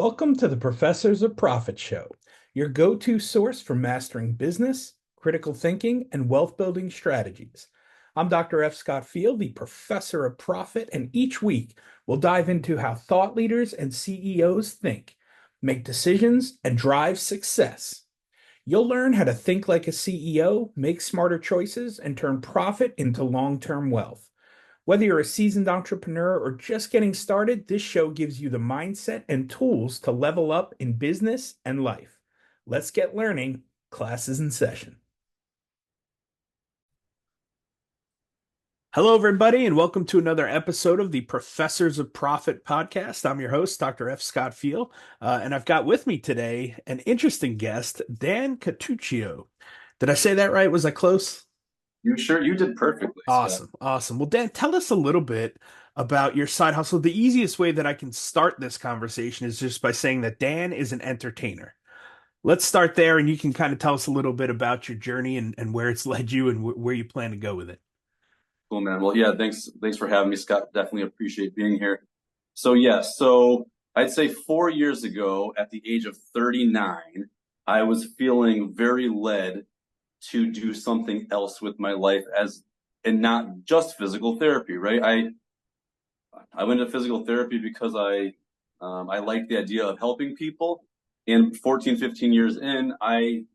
Welcome to the Professors of Profit Show, your go-to source for mastering business, critical thinking, and wealth building strategies. I'm Dr. F Scott Feil, the Professor of Profit, and each week we'll dive into how thought leaders and CEOs think, make decisions, and drive success. You'll learn how to think like a CEO, make smarter choices, and turn profit into long-term wealth. Whether you're a seasoned entrepreneur or just getting started, this show gives you the mindset and tools to level up in business and life. Let's get learning. Class is in session. Hello, everybody, and welcome to another episode of the Professors of Profit podcast. I'm your host, Dr. F Scott Feil, and I've got with me today an interesting guest, Dan Catuccio. Did I say that right? Was I close? You did perfectly, Scott. Awesome. Awesome. Well, Dan, tell us a little bit about your side hustle. The easiest way that I can start this conversation is just by saying that Dan is an entertainer. Let's start there, and you can kind of tell us a little bit about your journey and where it's led you and where you plan to go with it. Cool, man. Well, yeah, thanks for having me, Scott. Definitely appreciate being here. So I'd say 4 years ago, at the age of 39, I was feeling very led to do something else with my life and not just physical therapy, right? I went into physical therapy because I like the idea of helping people. And 14, 15 years in, I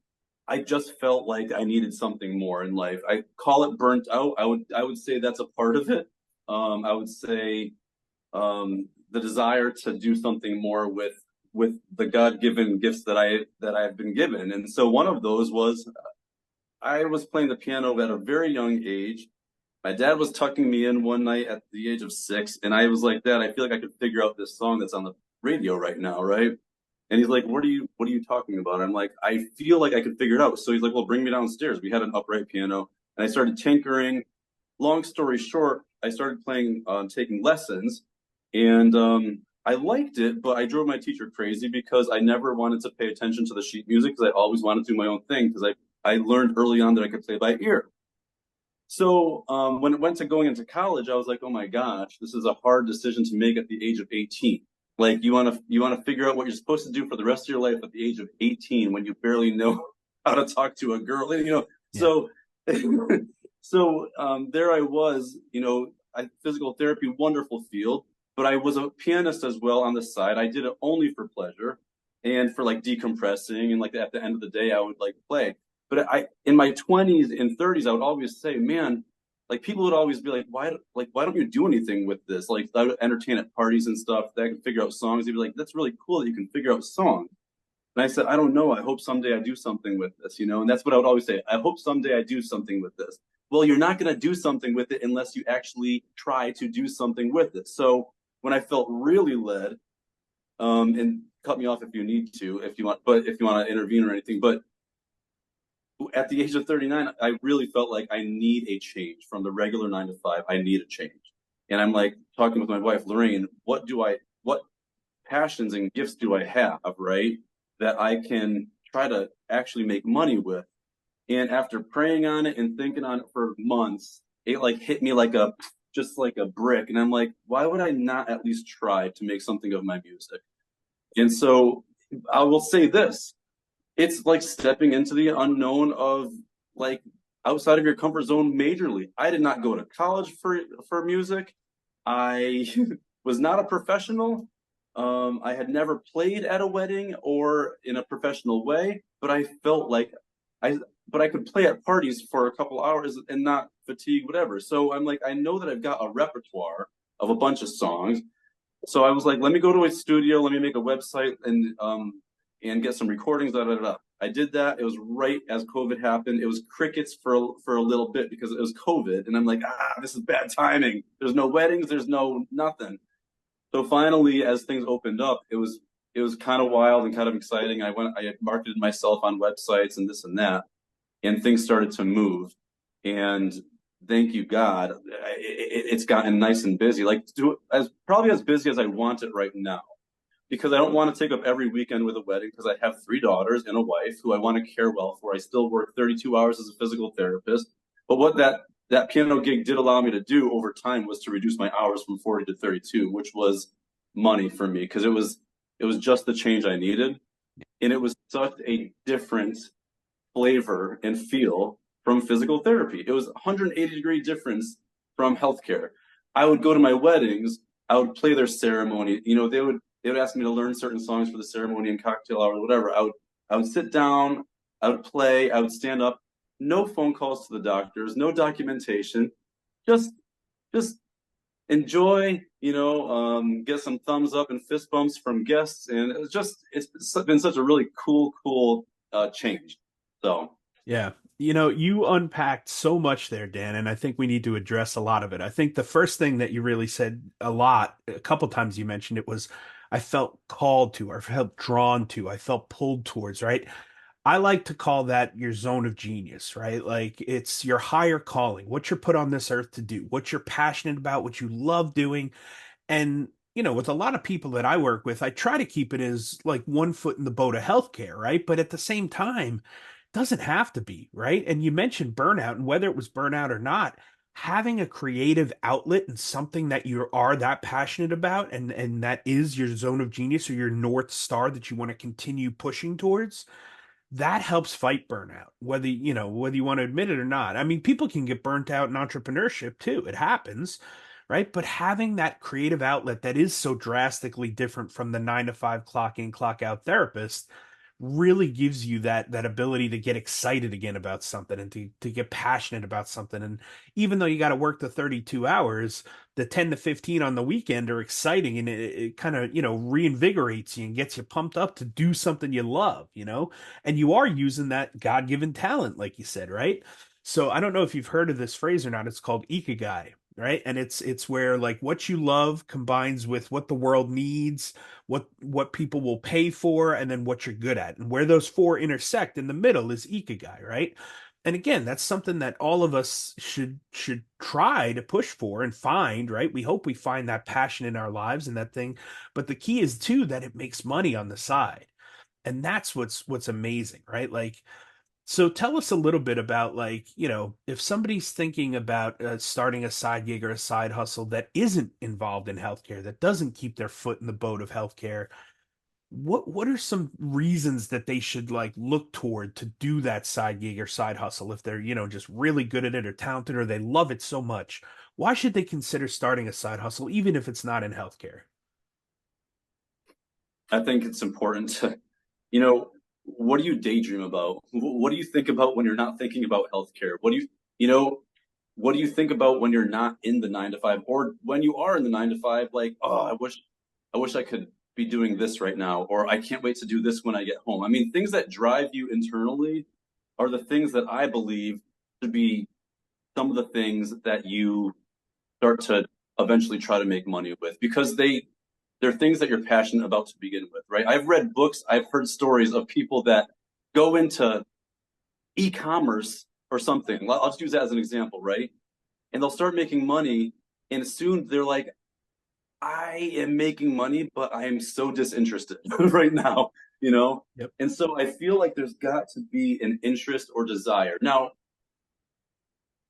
just felt like I needed something more in life. I call it burnt out. I would say that's a part of it. I would say the desire to do something more with the God-given gifts that I've been given. And so one of those was I was playing the piano at a very young age. My dad was tucking me in one night at the age of 6, and I was like, Dad, I feel like I could figure out this song that's on the radio right now, right? And he's like, what are you talking about? I'm like, I feel like I could figure it out. So he's like, well, bring me downstairs. We had an upright piano, and I started tinkering. Long story short, I started taking lessons, and I liked it, but I drove my teacher crazy because I never wanted to pay attention to the sheet music because I always wanted to do my own thing because I learned early on that I could play by ear. So when it went to going into college, I was like, oh my gosh, this is a hard decision to make at the age of 18. Like you want to figure out what you're supposed to do for the rest of your life at the age of 18 when you barely know how to talk to a girl, Yeah. So so there I was, physical therapy, wonderful field, but I was a pianist as well on the side. I did it only for pleasure and for like decompressing, and like at the end of the day I would like play. But in my 20s and 30s, I would always say, man, like people would always be like, why don't you do anything with this? Like I would entertain at parties and stuff that I could figure out songs. They'd be like, that's really cool that you can figure out songs. And I said, I don't know. I hope someday I do something with this, And that's what I would always say. I hope someday I do something with this. Well, you're not going to do something with it unless you actually try to do something with it. So when I felt really led, and cut me off if you need to, if you want to intervene or anything, but at the age of 39, I really felt like I need a change from the regular 9 to 5. I need a change. And I'm like talking with my wife, Lorraine, what passions and gifts do I have, right? That I can try to actually make money with. And after praying on it and thinking on it for months, it like hit me just like a brick. And I'm like, why would I not at least try to make something of my music? And so I will say this. It's like stepping into the unknown of like outside of your comfort zone majorly. I did not go to college for music. I was not a professional. I had never played at a wedding or in a professional way, but I felt like I could play at parties for a couple hours and not fatigue, whatever. So I'm like, I know that I've got a repertoire of a bunch of songs. So I was like, let me go to a studio, let me make a website and get some recordings. Da, da, da. I did that. It was right as COVID happened. It was crickets for a little bit because it was COVID, and I'm like, this is bad timing. There's no weddings. There's no nothing. So finally, as things opened up, it was kind of wild and kind of exciting. I marketed myself on websites and this and that, and things started to move. And thank you God, it's gotten nice and busy. Like probably as busy as I want it right now, because I don't want to take up every weekend with a wedding because I have 3 daughters and a wife who I want to care well for. I still work 32 hours as a physical therapist, but what that piano gig did allow me to do over time was to reduce my hours from 40 to 32, which was money for me because it was It was just the change I needed. And it was such a different flavor and feel from physical therapy. It was a 180-degree difference from healthcare. I would go to my weddings, I would play their ceremony. They would ask me to learn certain songs for the ceremony and cocktail hour, whatever. I would sit down, I would play, I would stand up. No phone calls to the doctors, no documentation, just just enjoy, get some thumbs up and fist bumps from guests, and it's been such a really cool change. So Yeah. You unpacked so much there, Dan, and I think we need to address a lot of it. I think the first thing that you really said a couple times you mentioned it was I felt called to, or felt drawn to, I felt pulled towards, right? I like to call that your zone of genius, right? Like it's your higher calling, what you're put on this earth to do, what you're passionate about, what you love doing. And, with a lot of people that I work with, I try to keep it as like one foot in the boat of healthcare, right? But at the same time, it doesn't have to be, right? And you mentioned burnout, and whether it was burnout or not, having a creative outlet and something that you are that passionate about and that is your zone of genius or your north star that you want to continue pushing towards, that helps fight burnout, whether you want to admit it or not. I mean, people can get burnt out in entrepreneurship too. It happens, right? But having that creative outlet that is so drastically different from the 9 to 5 clock in, clock out therapist really gives you that ability to get excited again about something and to get passionate about something. And even though you got to work the 32 hours, the 10 to 15 on the weekend are exciting, and it kind of, reinvigorates you and gets you pumped up to do something you love. And you are using that God-given talent, like you said, right? So I don't know if you've heard of this phrase or not. It's called ikigai, right? And it's where like what you love combines with what the world needs, what people will pay for, and then what you're good at. And where those four intersect in the middle is ikigai, right? And again, that's something that all of us should try to push for and find, right? We hope we find that passion in our lives and that thing. But the key is too that it makes money on the side. And that's what's amazing, right? Like, so tell us a little bit about like, if somebody's thinking about starting a side gig or a side hustle that isn't involved in healthcare, that doesn't keep their foot in the boat of healthcare, what are some reasons that they should like look toward to do that side gig or side hustle if they're, just really good at it or talented or they love it so much? Why should they consider starting a side hustle even if it's not in healthcare? I think it's important to, you know, what do you daydream about? What do you think about when you're not thinking about healthcare? You know, what do you think about when you're not in the 9 to 5, or when you are in the 9 to 5? Like, oh, I wish I could be doing this right now, or I can't wait to do this when I get home. I mean, things that drive you internally are the things that I believe should be some of the things that you start to eventually try to make money with, because they're things that you're passionate about to begin with, right? I've read books, I've heard stories of people that go into e-commerce or something. I'll just use that as an example, right? And they'll start making money, and soon they're like, I am making money, but I am so disinterested right now, you know? Yep. And so I feel like there's got to be an interest or desire. Now,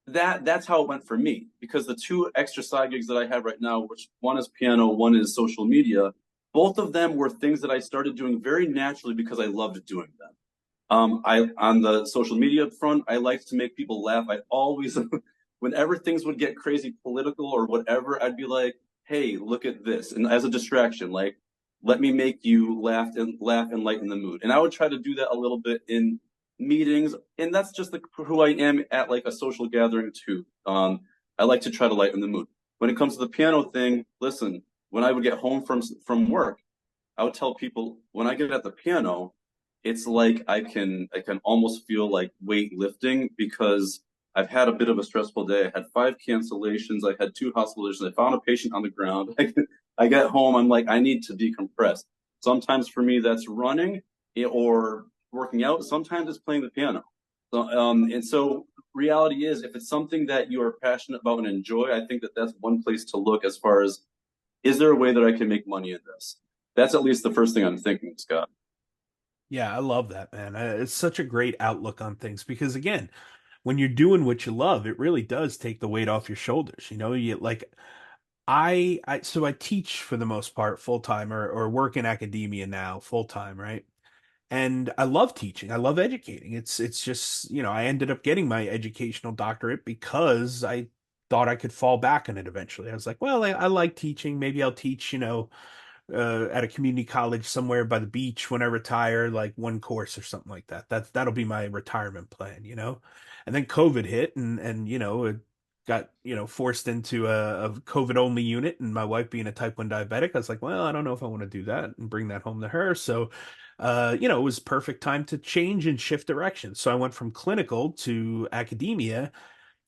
that's how it went for me, because the two extra side gigs that I have right now, which one is piano, one is social media, both of them were things that I started doing very naturally because I loved doing them. I On the social media front, I liked to make people laugh. I always, whenever things would get crazy political or whatever, I'd be like, "Hey, look at this," and as a distraction, like, let me make you laugh and lighten the mood. And I would try to do that a little bit in meetings, and that's just who I am at like a social gathering too. I like to try to lighten the mood. When it comes to the piano thing, listen, when I would get home from work, I would tell people when I get at the piano, it's like I can almost feel like weight lifting, because I've had a bit of a stressful day. I had 5 cancellations. I had 2 hospitalizations. I found a patient on the ground. I get home. I'm like, I need to decompress. Sometimes for me, that's running or working out. Sometimes it's playing the piano. And so reality is, if it's something that you are passionate about and enjoy, I think that that's one place to look as far as, is there a way that I can make money in this? That's at least the first thing I'm thinking, Scott. Yeah, I love that, man. It's such a great outlook on things because again, when you're doing what you love, it really does take the weight off your shoulders. You like So I teach for the most part full time, or work in academia now full time, right? And I love teaching. I love educating. It's just, I ended up getting my educational doctorate because I thought I could fall back on it eventually. I was like, well, I like teaching. Maybe I'll teach, at a community college somewhere by the beach when I retire, like one course or something like that. That'll be my retirement plan. And then COVID hit, and it got forced into a COVID only unit, and my wife being a type 1 diabetic, I was like, well, I don't know if I want to do that and bring that home to her. So it was perfect time to change and shift direction. So I went from clinical to academia,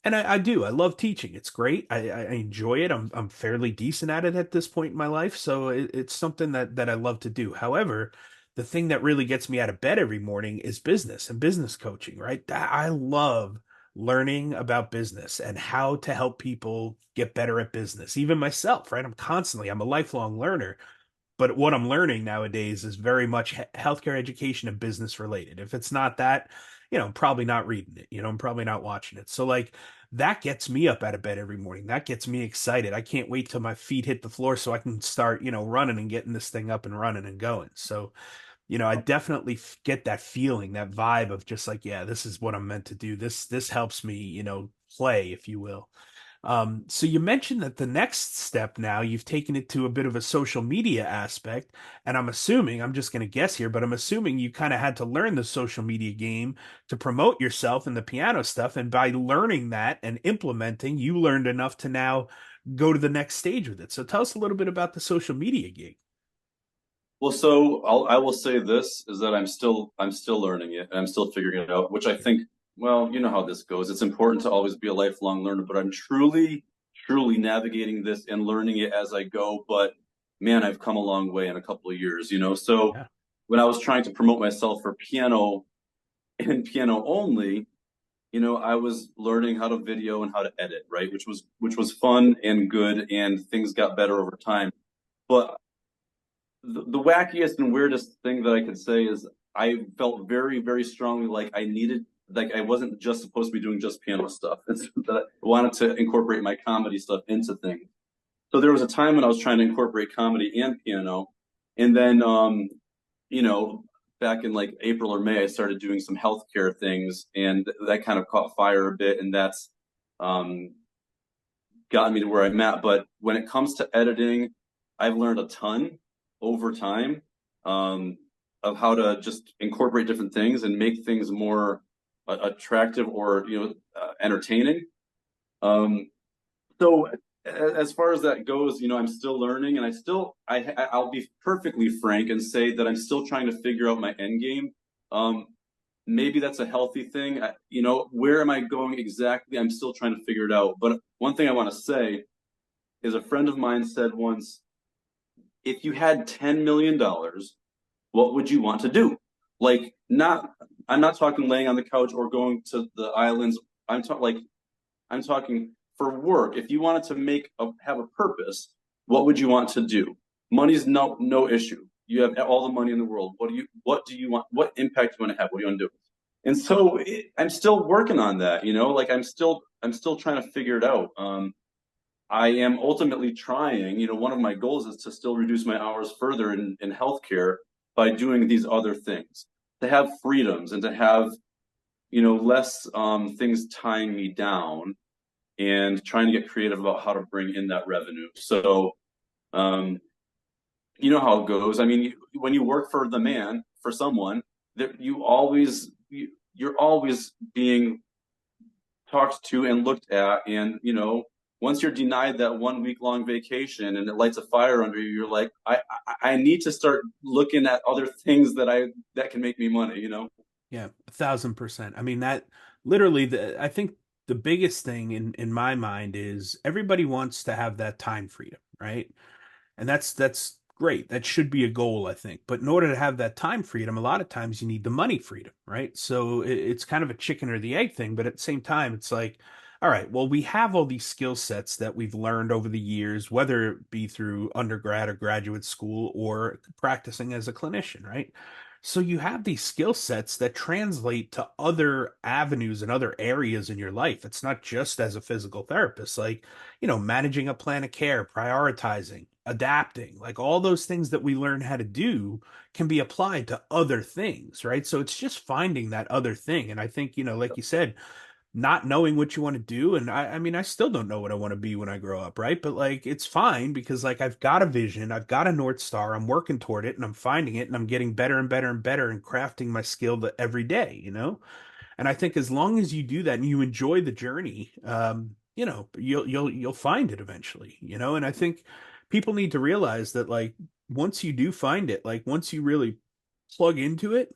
and I do. I love teaching. It's great. I enjoy it. I'm fairly decent at it at this point in my life, so it's something that I love to do. However, the thing that really gets me out of bed every morning is business and business coaching, right? I love learning about business and how to help people get better at business, even myself, right? I'm a lifelong learner. But what I'm learning nowadays is very much healthcare education and business related. If it's not that, I'm probably not reading it. I'm probably not watching it. So like that gets me up out of bed every morning. That gets me excited. I can't wait till my feet hit the floor so I can start, running and getting this thing up and running and going. So, I definitely get that feeling, that vibe of just like, yeah, this is what I'm meant to do. This helps me, play, if you will. So you mentioned that the next step now, you've taken it to a bit of a social media aspect, and I'm just going to guess here, but I'm assuming you kind of had to learn the social media game to promote yourself and the piano stuff, and by learning that and implementing, you learned enough to now go to the next stage with it. So tell us a little bit about the social media gig. Well, so I will say this is that I'm still learning it and I'm still figuring it out, which I think, well, you know how this goes. It's important to always be a lifelong learner, but I'm truly navigating this and learning it as I go. But man, I've come a long way in a couple of years. So Yeah. when I was trying to promote myself for piano and piano only, I was learning how to video and how to edit, right? Which was fun and good, and things got better over time. But the wackiest and weirdest thing that I could say is I felt very, very strongly like I wasn't just supposed to be doing just piano stuff. It's that I wanted to incorporate my comedy stuff into things. So there was a time when I was trying to incorporate comedy and piano. And then, you know, back in like April or May, I started doing some healthcare things, and that kind of caught fire a bit. And that's um, gotten me to where I'm at. But when it comes to editing, I've learned a ton over time um, of how to just incorporate different things and make things more attractive or entertaining. Um, so as far as that goes, I'm still learning, and I'll be perfectly frank and say that I'm still trying to figure out my end game. Um, Maybe that's a healthy thing. Where am I going exactly? I'm still trying to figure it out. But one thing I want to say is a friend of mine said once, if you had $10 million, what would you want to do? Like, I'm not talking laying on the couch or going to the islands. I'm talking for work. If you wanted to have a purpose, what would you want to do? Money's no issue. You have all the money in the world. What do you want? What impact do you want to have? What do you want to do? And so I'm still working on that. Like I'm still trying to figure it out. I am ultimately trying. One of my goals is to still reduce my hours further in healthcare by doing these other things, to have freedoms and to have less things tying me down, and trying to get creative about how to bring in that revenue. So, um, you know how it goes. I mean, when you work for the man, for someone, that you're always being talked to and looked at, and once you're denied that 1 week long vacation and it lights a fire under you, you're like, I need to start looking at other things that can make me money. Yeah, 1,000%. I mean, that literally, I think the biggest thing in my mind is everybody wants to have that time freedom, right? And that's great. That should be a goal, I think. But in order to have that time freedom, a lot of times you need the money freedom, right? So it's kind of a chicken or the egg thing, but at the same time, it's like, all right, well, we have all these skill sets that we've learned over the years, whether it be through undergrad or graduate school or practicing as a clinician, right? So you have these skill sets that translate to other avenues and other areas in your life. It's not just as a physical therapist, like, managing a plan of care, prioritizing, adapting, like all those things that we learn how to do can be applied to other things, right? So it's just finding that other thing. And I think, like you said, not knowing what you want to do. And I mean, I still don't know what I want to be when I grow up, right? But like, it's fine because like I've got a vision, I've got a North Star, I'm working toward it and I'm finding it and I'm getting better and better and better and crafting my skill every day. And I think as long as you do that and you enjoy the journey, you'll find it eventually. And I think people need to realize that like once you do find it, like once you really plug into it,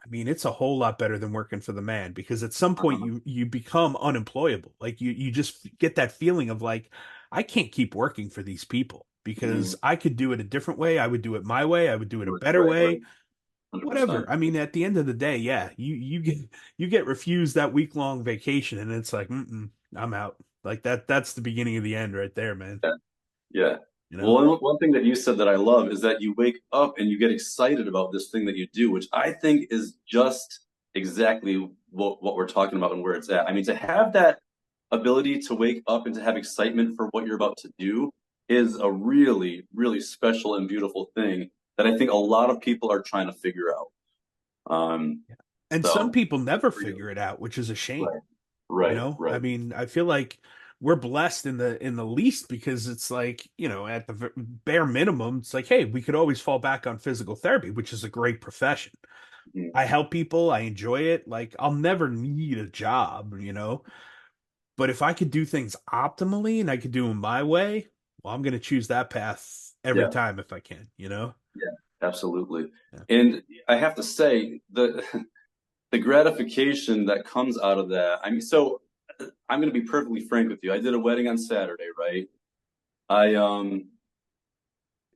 I mean, it's a whole lot better than working for the man because at some point Uh-huh. you become unemployable. Like you just get that feeling of like I can't keep working for these people because Mm. I could do it a different way. I would do it my way. I would do it a better Right, way. right, 100%. Whatever. I mean, at the end of the day, yeah, you get refused that week-long vacation and it's like, I'm out. Like that's the beginning of the end right there, man. Yeah. Yeah. You Well, know? one thing that you said that I love is that you wake up and you get excited about this thing that you do, which I think is just exactly what we're talking about and where it's at. I mean, to have that ability to wake up and to have excitement for what you're about to do is a really, really special and beautiful thing that I think a lot of people are trying to figure out. Um, Yeah. And some so, people never really, figure it out, which is a shame. right, right, I right. mean, I feel like we're blessed in the least because it's like, at the bare minimum, it's like, hey, we could always fall back on physical therapy, which is a great profession. Mhm. I help people, I enjoy it. Like, I'll never need a job. But if I could do things optimally and I could do them my way, well, I'm going to choose that path every Yeah, time if I can. yeah, absolutely. Yeah. And I have to say, the gratification that comes out of that. I mean, so I'm going to be perfectly frank with you. I did a wedding on Saturday, right? I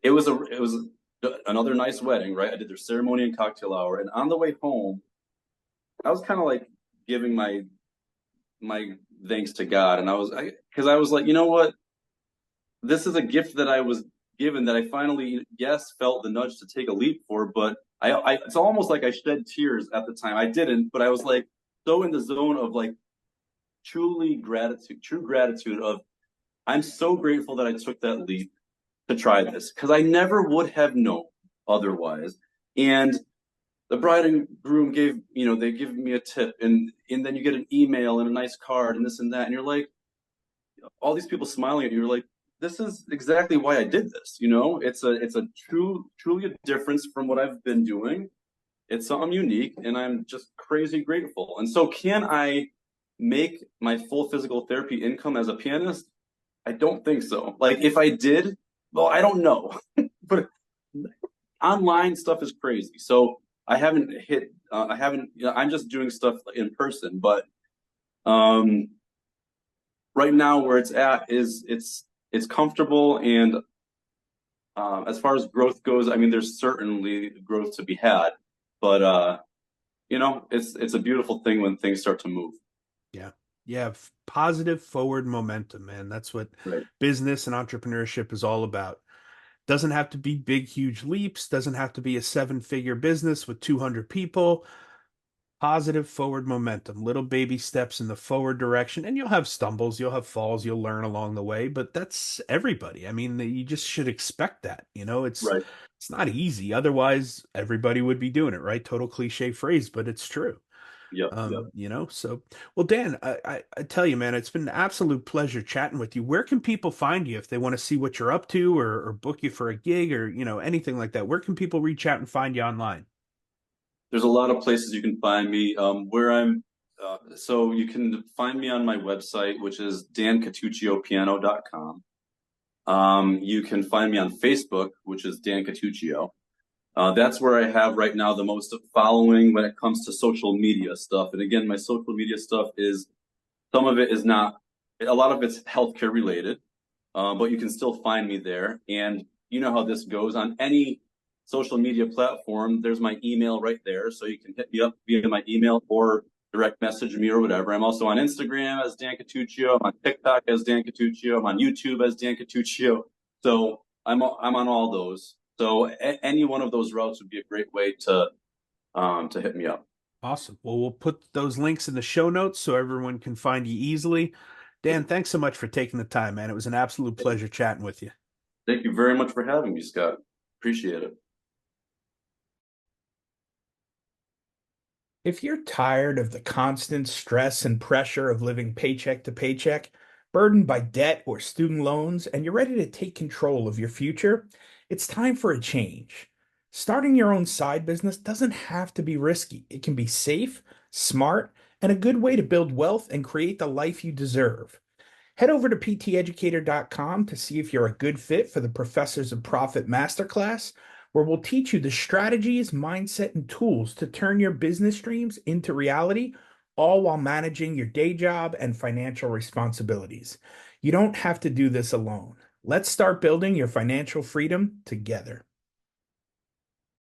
it was another nice wedding, right? I did their ceremony and cocktail hour, and on the way home, I was kind of like giving my thanks to God, and because I was like, you know what? This is a gift that I was given that I finally, yes, felt the nudge to take a leap for, but it's almost like I shed tears at the time. I didn't, but I was like so in the zone of like true gratitude of I'm so grateful that I took that leap to try this because I never would have known otherwise. And the bride and groom they give me a tip and then you get an email and a nice card and this and that. And you're like, all these people smiling at you, you're like, this is exactly why I did this. It's a truly a difference from what I've been doing. It's something unique and I'm just crazy grateful. And so can I make my full physical therapy income as a pianist? I don't think so. Like if I did, well, I don't know. But online stuff is crazy. So I haven't, I'm just doing stuff in person. But um, right now where it's at is it's comfortable. And as far as growth goes, I mean, there's certainly growth to be had. But it's a beautiful thing when things start to move. Yeah. Yeah. Positive forward momentum, man. That's what Right. business and entrepreneurship is all about. Doesn't have to be big, huge leaps, doesn't have to be a seven-figure business with 200 people. Positive forward momentum, little baby steps in the forward direction. And you'll have stumbles, you'll have falls, you'll learn along the way, but that's everybody. I mean, you just should expect that. Right. It's not easy. Otherwise, everybody would be doing it, right? Total cliche phrase, but it's true. Yep. Yep. So well, Dan, I tell you, man, it's been an absolute pleasure chatting with you. Where can people find you if they want to see what you're up to or book you for a gig or anything like that? Where can people reach out and find you online? There's a lot of places you can find me. So you can find me on my website, which is dancatucciopiano.com. You can find me on Facebook, which is Dan Catuccio. That's where I have right now the most following when it comes to social media stuff. And again, my social media stuff is some of it is not, a lot of it's healthcare related, but you can still find me there. And you know how this goes on any social media platform. There's my email right there. So you can hit me up via my email or direct message me or whatever. I'm also on Instagram as Dan Catuccio. I'm on TikTok as Dan Catuccio. I'm on YouTube as Dan Catuccio. So I'm on all those. So any one of those routes would be a great way to to hit me up. Awesome. Well, we'll put those links in the show notes so everyone can find you easily. Dan, thanks so much for taking the time, man. It was an absolute pleasure chatting with you. Thank you very much for having me, Scott. Appreciate it. If you're tired of the constant stress and pressure of living paycheck to paycheck, burdened by debt or student loans, and you're ready to take control of your future, it's time for a change. Starting your own side business doesn't have to be risky. It can be safe, smart, and a good way to build wealth and create the life you deserve. Head over to pteducator.com to see if you're a good fit for the Professors of Profit Masterclass, where we'll teach you the strategies, mindset, and tools to turn your business dreams into reality, all while managing your day job and financial responsibilities. You don't have to do this alone. Let's start building your financial freedom together.